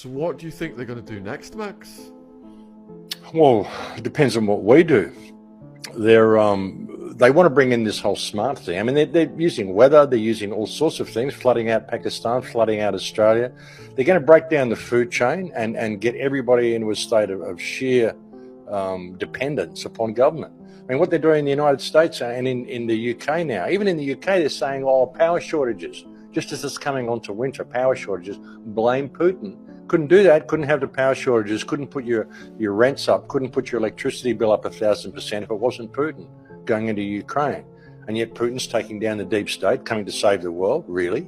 So what do you think they're going to do next, Max? Well, it depends on what we do. They want to bring in this whole smart thing. I mean, they're using weather, they're using all sorts of things, flooding out Pakistan, flooding out Australia. They're going to break down the food chain and get everybody into a state of sheer dependence upon government. I mean, what they're doing in the United States and in the UK now, even in the UK, they're saying, oh, power shortages, just as it's coming on to winter, power shortages, blame Putin. Couldn't do that, couldn't have the power shortages, couldn't put your rents up, couldn't put your electricity bill up 1,000% if it wasn't Putin going into Ukraine. And yet Putin's taking down the deep state, coming to save the world, really?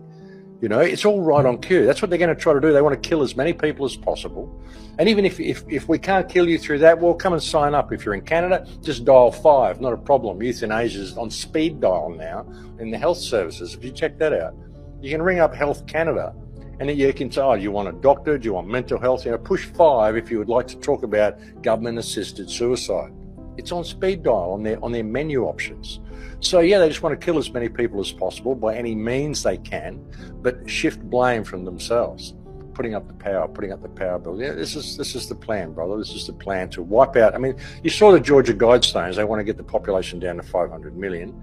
You know, it's all right on cue. That's what they're going to try to do. They want to kill as many people as possible. And even if we can't kill you through that, well, come and sign up. If you're in Canada, just dial 5, not a problem. Euthanasia is on speed dial now in the health services. If you check that out, you can ring up Health Canada and you can say, oh, you want a doctor? Do you want mental health? You know, push 5 if you would like to talk about government-assisted suicide. It's on speed dial on their menu options. So yeah, they just want to kill as many people as possible by any means they can, but shift blame from themselves, putting up the power bill. Yeah, this is the plan, brother. This is the plan to wipe out. I mean, you saw the Georgia Guidestones. They want to get the population down to 500 million.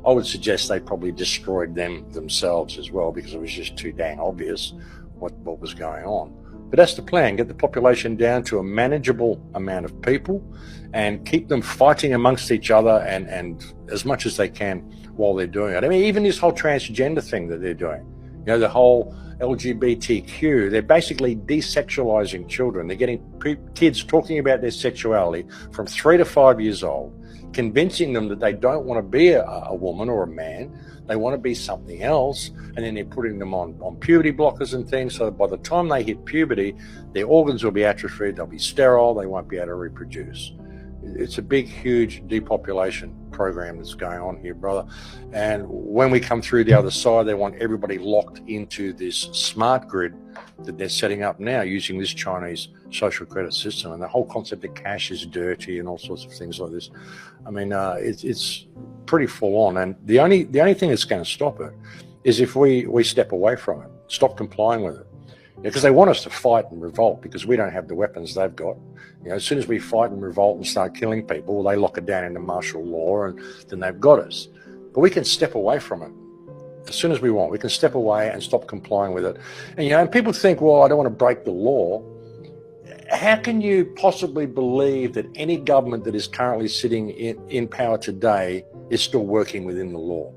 I would suggest they probably destroyed them themselves as well, because it was just too dang obvious what was going on. But that's the plan, get the population down to a manageable amount of people and keep them fighting amongst each other and as much as they can while they're doing it. I mean, even this whole transgender thing that they're doing, you know, the whole LGBTQ, they're basically desexualizing children. They're getting kids talking about their sexuality from 3 to 5 years old, convincing them that they don't want to be a woman or a man. They want to be something else, and then they're putting them on puberty blockers and things, so that by the time they hit puberty, their organs will be atrophied, they'll be sterile, they won't be able to reproduce. It's a big, huge depopulation program that's going on here, brother. And when we come through the other side, they want everybody locked into this smart grid that they're setting up now using this Chinese social credit system. And the whole concept of cash is dirty and all sorts of things like this. I mean, it's pretty full on. And the only thing that's going to stop it is if we step away from it, stop complying with it. Because they want us to fight and revolt because we don't have the weapons they've got. You know, as soon as we fight and revolt and start killing people, well, they lock it down into martial law and then they've got us. But we can step away from it as soon as we want. We can step away and stop complying with it. And, you know, and people think, well, I don't want to break the law. How can you possibly believe that any government that is currently sitting in power today is still working within the law?